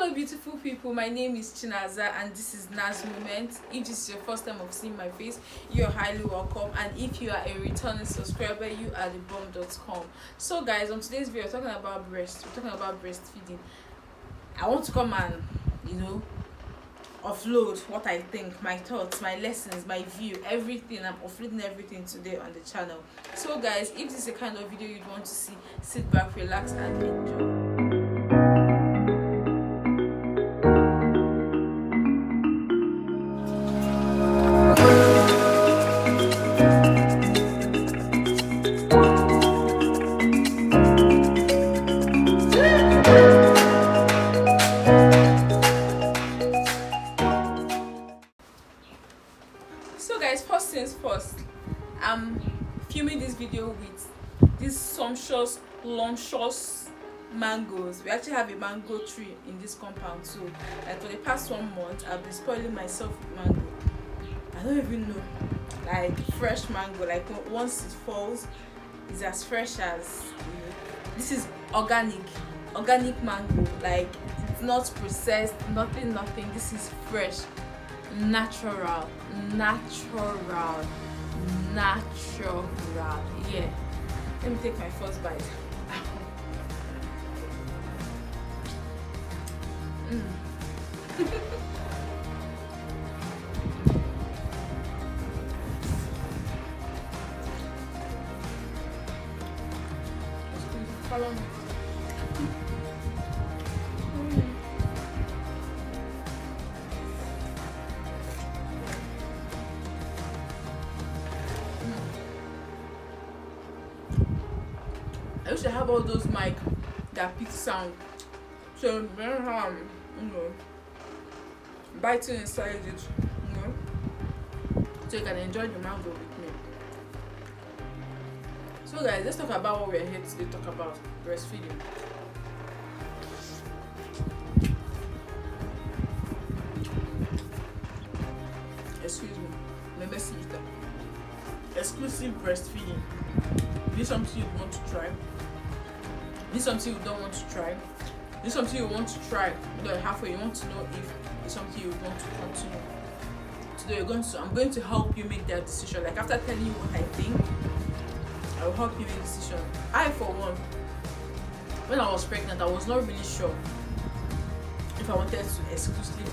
Hello beautiful people, my name is Chinaza and this is Naz Moment. If this is your first time of seeing my face, you're highly welcome, and if you are a returning subscriber, you are the bomb.com. So guys, on today's video we're talking about breastfeeding. I want to come and offload what I think, my thoughts, my lessons, my view, everything. I'm offloading everything today on the channel. So guys, if this is the kind of video you'd want to see, sit back, relax and enjoy. So guys, first things first, I'm filming this video with these sumptuous, luscious mangoes. We actually have a mango tree in this compound, so like for the past 1 month I've been spoiling myself with mango. I don't even know, like fresh mango, like once it falls it's as fresh as this is organic mango, like it's not processed, nothing. This is fresh, natural. Yeah, let me take my first bite. Follow me. I used to have all those mic that pick sound, so biting inside it, so you can enjoy the mango with me. So guys, let's talk about what we're here today talk about: breastfeeding. Excuse me, exclusive breastfeeding. Is this something you want to try? Is this something you don't want to try? Is this something you want to try? Halfway, you want to know if it's something you want to continue. Today I'm going to help you make that decision. Like after telling you what I think, I will help you make a decision. I, for one, when I was pregnant, I was not really sure if I wanted to exclusively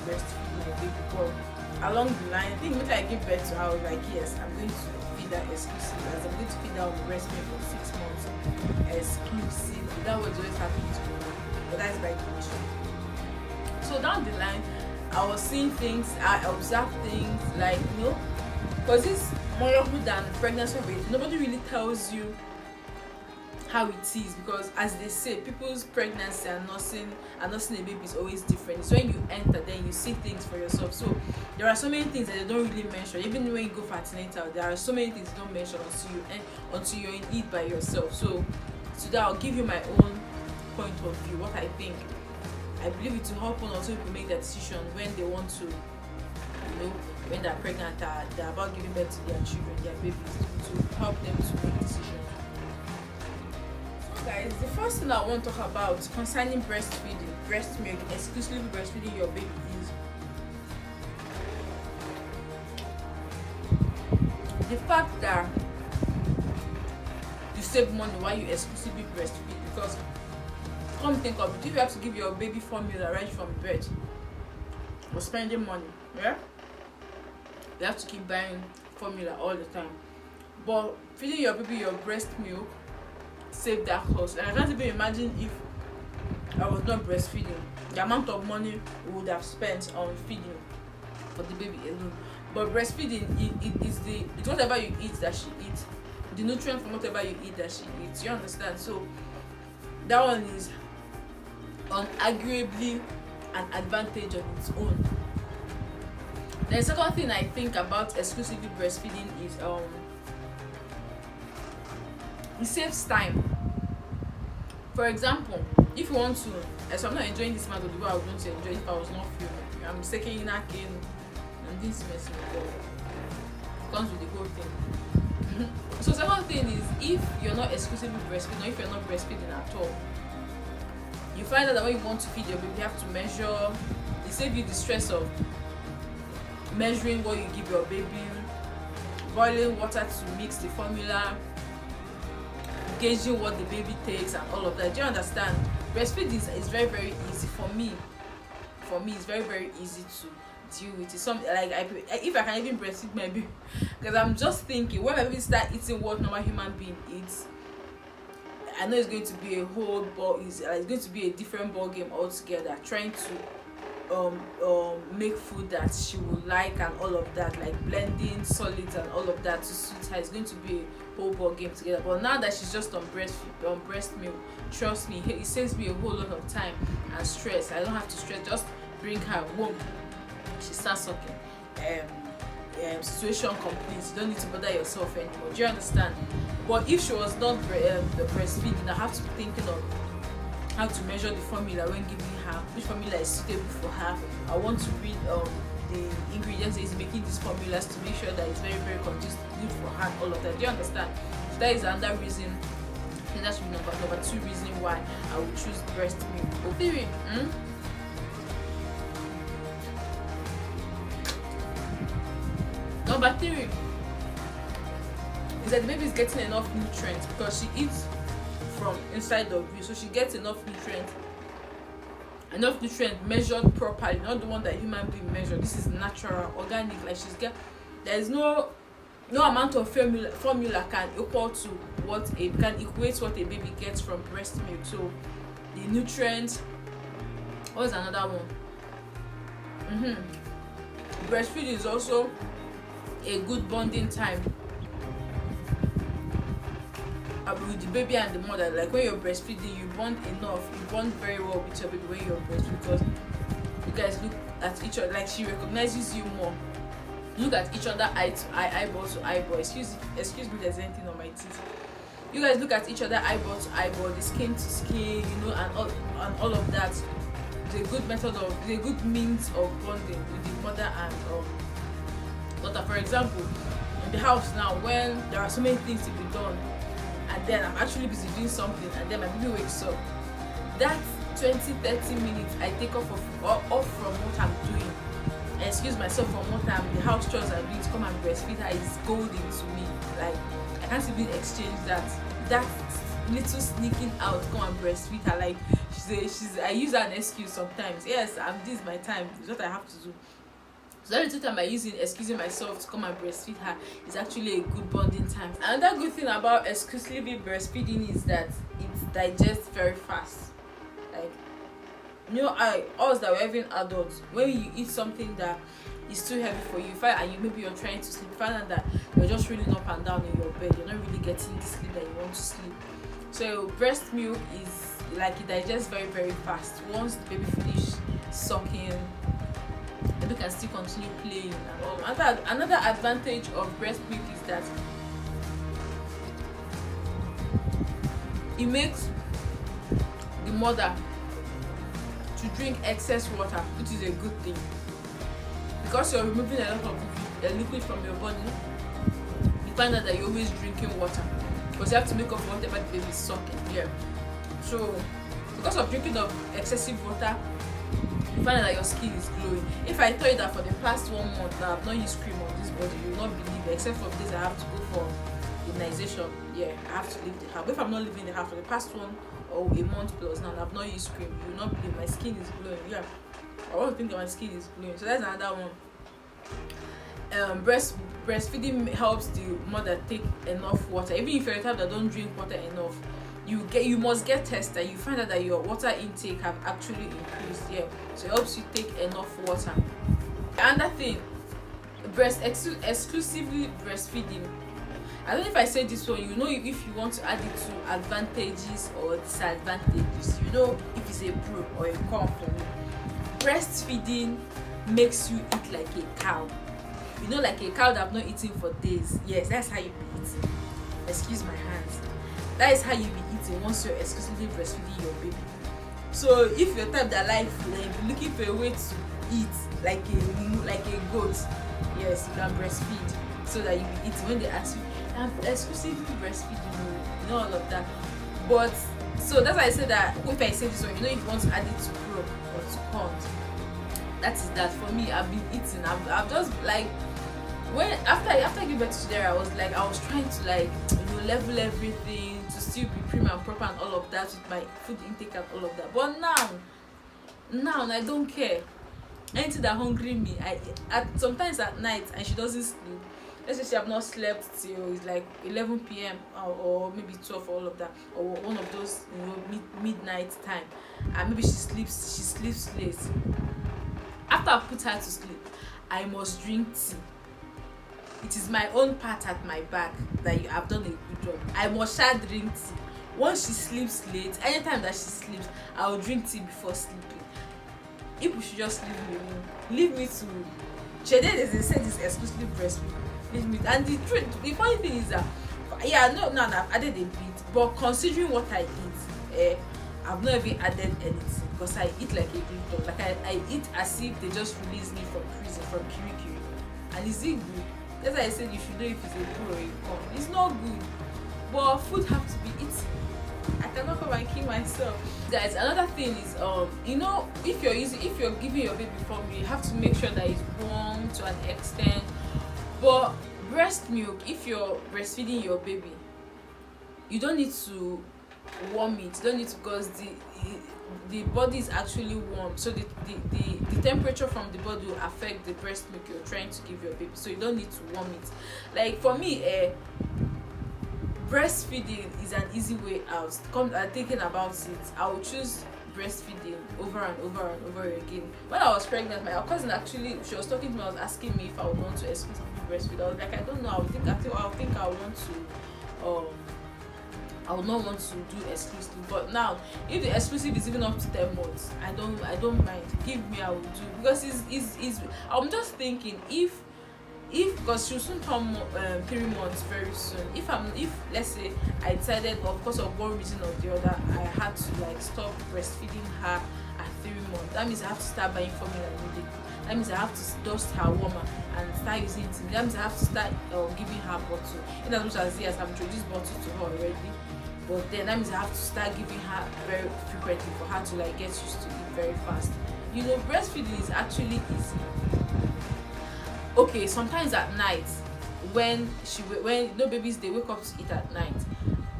breastfeed my baby. But along the line, I think when I gave birth to her, I was like, yes, I'm going to feed that exclusively, as I'm going to feed her on breast milk for 6 months exclusively. That was always happening to me, but that's by definition. So down the line, I was seeing things, I observed things, like because this motherhood and pregnancy rate, nobody really tells you how it is, because as they say, people's pregnancy and nursing a baby is always different. So when you enter, then you see things for yourself. So there are so many things that they don't really mention. Even when you go for antenatal, there are so many things they don't mention until you're in it by yourself. So today I'll give you my own point of view, what I think. I believe it will help also people make their decision when they want to, when they're pregnant, they're about giving birth to their children, their babies, to help them to make decisions. Guys, the first thing I want to talk about concerning breastfeeding, breast milk, exclusively breastfeeding your baby, is the fact that you save money while you exclusively breastfeed. Because come think of it, if you have to give your baby formula right from birth, you're spending money, yeah? You have to keep buying formula all the time. But feeding your baby your breast milk save that cost. And I can't even imagine if I was not breastfeeding, the amount of money we would have spent on feeding for the baby alone. But breastfeeding, it's whatever you eat that she eats, the nutrient from whatever you eat that she eats, you understand? So that one is unarguably an advantage on its own. The second thing I think about exclusively breastfeeding is it saves time. For example, if you want to, so I'm not enjoying this matter the way I would want to enjoy if I was not filming. I'm second in and this messing it comes with the whole thing. So second thing is, if you're not exclusively breastfeeding, or if you're not breastfeeding at all, You find out that when you want to feed your baby, you have to measure. It saves you the stress of measuring what you give your baby, boiling water to mix the formula, gauging what the baby takes, and all of that. Do you understand? Breastfeeding is very, very easy for me. For me, it's very, very easy to deal with. It's something like if I can even breastfeed my baby, because I'm just thinking when my baby start eating what normal human being eats, I know it's going to be a whole ball. It's going to be a different ball game altogether. Trying to make food that she would like and all of that, like blending solids and all of that to suit her. It's going to be a whole ball game together. But now that she's just on breast milk, trust me, it saves me a whole lot of time and stress. I don't have to stress. Just bring her home, she starts sucking. Situation complete. You don't need to bother yourself anymore. Do you understand? But if she was not the breastfeeding, I have to be thinking of how to measure the formula when giving her, which formula is suitable for her. I want to read the ingredients that is making these formulas to make sure that it's very, very conducive, good for her, all of that. Do you understand? So that is another reason. I think that should be number 2 reason why I would choose breast milk. Theory. Number 3 is that the baby is getting enough nutrients because she eats from inside of you, so she gets enough nutrients measured properly, not the one that human being measure. This is natural, organic. Like there is no amount of formula can equal to can equate what a baby gets from breast milk. So the nutrients. What's another one? Breastfeeding is also a good bonding time with the baby and the mother. Like when you're breastfeeding, you bond very well with your baby when you're breastfeeding, because you guys look at each other, like she recognizes you more. Look at each other eye to eye, eyeball to eyeball. Excuse me, there's anything on my teeth. You guys look at each other eyeball to eyeball, the skin to skin, and all of that. It's a good means of bonding with the mother and daughter. For example, in the house now, when there are so many things to be done, and then I'm actually busy doing something, and then my baby wakes up, that 20-30 minutes I take off from what I'm doing, and excuse myself from what the house chores I'm doing to come and breastfeed her is golden to me. Like I can't even exchange that little sneaking out to come and breastfeed her. Like I use an excuse sometimes. Yes, this is my time, it's what I have to do. So the little time I use in excusing myself to come and breastfeed her is actually a good bonding time. Another good thing about exclusively breastfeeding is that it digests very fast. Like us that we're even adults, when you eat something that is too heavy for you, maybe you're trying to sleep, find out that you're just reeling up and down in your bed, you're not really getting the sleep that you want to sleep. So breast milk is like it digests very, very fast. Once the baby finishes sucking, the baby can still continue playing and all. Another advantage of breast milk is that it makes the mother to drink excess water, which is a good thing, because you're removing a lot of liquid from your body. You find out that you're always drinking water because you have to make up for whatever the baby is sucking. Yeah. So because of drinking of excessive water, you find out that your skin is glowing. If I tell you that for the past 1 month now I've not used cream on this body, you will not believe it, except for this I have to go for immunization. Yeah, I have to leave the house. If I'm not leaving the house for the past 1 or a month plus now and I've not used cream, you will not believe my skin is glowing. Yeah, I want to think that my skin is glowing. So that's another one. Breastfeeding helps the mother take enough water. Even if you're a type that don't drink water enough, you must get tested. You find out that your water intake have actually increased. Yeah, so it helps you take enough water. Another thing, exclusively breastfeeding. I don't know if I said this one. If you want to add it to advantages or disadvantages. If it's a pro or a con for me. Breastfeeding makes you eat like a cow. Like a cow that have not eaten for days. Yes, that's how you be eating. Excuse my hands. That is how you be eating once you're exclusively breastfeeding your baby. So if you're type that like looking for a way to eat like a goat, yes, you can breastfeed so that you be eating. When they ask you, I'm exclusively breastfeeding, all of that. But So that's why I said that if I say this one, if you want to add it to pro or to cons, that is that. For me, I've been eating. I've just like, when after I gave birth to Dara, I was trying to level everything to still be prim and proper and all of that with my food intake and all of that. But now I don't care. Anything that hungry me, sometimes at night and she doesn't sleep. Let's say she have not slept till it's like 11 p.m. or maybe 12 or all of that, or one of those midnight time, and maybe she sleeps late. After I put her to sleep, I must drink tea. It is my own part at my back that you have done a good job. I must drink tea. Once she sleeps late, anytime that she sleeps, I will drink tea before sleeping. People should just leave me alone. Leave me to. They say this exclusively breastfeed. Leave me. And the funny thing is that, I've added a bit, but considering what I eat, I've not even added anything because I eat like a big dog. Like I eat as if they just released me from prison, from Kirikiri. And is it good? That's why I said you should know if it's a pro or a con. It's not good, but food have to be eaten. I cannot come and kill myself. Guys, another thing is if you're giving your baby formula, you have to make sure that it's warm to an extent. But breast milk, if you're breastfeeding your baby, you don't need to warm it. You don't need to, because the body is actually warm, so the temperature from the body will affect the breast milk you're trying to give your baby, so you don't need to warm it. Like for me, breastfeeding is an easy way out. Thinking about it, I would choose breastfeeding over and over and over again. When I was pregnant, my cousin actually, she was talking to me, I was asking me if I would want to exclusively breastfeed. I was like, I don't know. I would not want to do exclusive. But now, if the exclusive is even up to 10 months, I don't mind. Give me, I will do, because it's I'm just thinking, if because she'll soon come 3 months very soon. If let's say I decided, of course, of one reason or the other, I had to stop breastfeeding her at 3 months, that means I have to start buying formula immediately. That means I have to dust her warmer and start using it. That means I have to start giving her bottle. In as much as yes, I've introduced bottle to her already, but then that means I have to start giving her very frequently for her to get used to it very fast. Breastfeeding is actually easy. Okay, sometimes at night, when babies, they wake up to eat at night,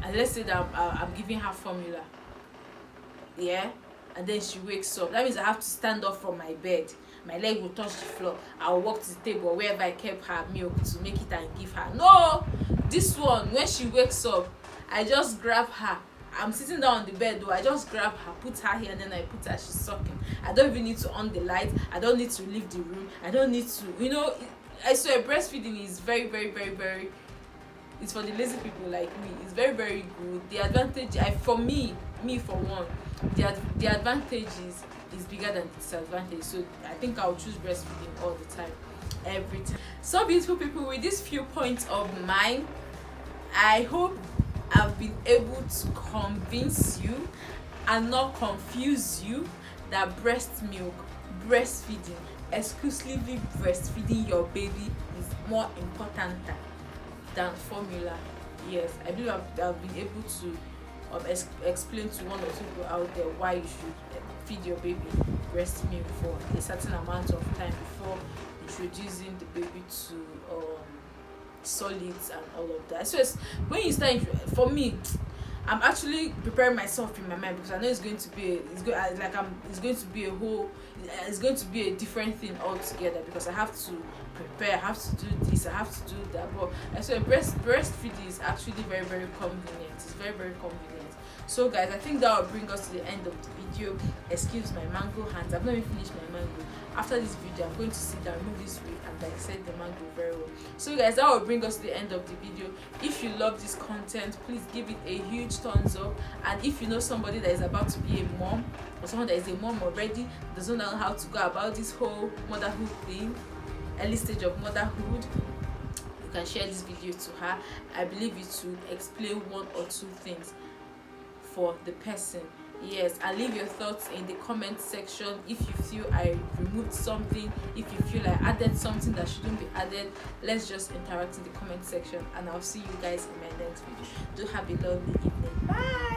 and let's say that I'm giving her formula, and then she wakes up, that means I have to stand up from my bed. My leg will touch the floor. I'll walk to the table wherever I kept her milk to make it and give her. No, this one, when she wakes up, I just grab her. I'm sitting down on the bed though. I just grab her, put her here, and then I put her. She's sucking. I don't even need to on the light. I don't need to leave the room. I don't need to, I swear breastfeeding is very, very, very, very. It's for the lazy people like me. It's very, very good. The advantage, for me for one, the advantage is bigger than the disadvantage. So I think I'll choose breastfeeding all the time, every time. So beautiful people, with these few points of mine, I hope I've been able to convince you and not confuse you that breast milk, breastfeeding, exclusively breastfeeding your baby is more important than formula. Yes, I believe I've been able to explain to one or two people out there why you should feed your baby breast milk for a certain amount of time before introducing the baby to solids and all of that. So when you start, for me, I'm actually preparing myself in my mind, because I know it's going to be a different thing altogether, because I have to prepare, I have to do this, I have to do that. But so breastfeeding is actually very, very convenient. It's very, very convenient. So guys, I think that will bring us to the end of the video. Excuse my mango hands, I've not even finished my mango. After this video, I'm going to sit down, remove this week, and dissect the mango very well. So guys, that will bring us to the end of the video. If you love this content, please give it a huge thumbs up. And if you know somebody that is about to be a mom, or someone that is a mom already, doesn't know how to go about this whole motherhood thing, early stage of motherhood, you can share this video to her. I believe it will explain one or two things for the person. Yes, and leave your thoughts in the comment section. If you feel I removed something, if you feel I added something that shouldn't be added, let's just interact in the comment section, and I'll see you guys in my next video. Do have a lovely evening. Bye.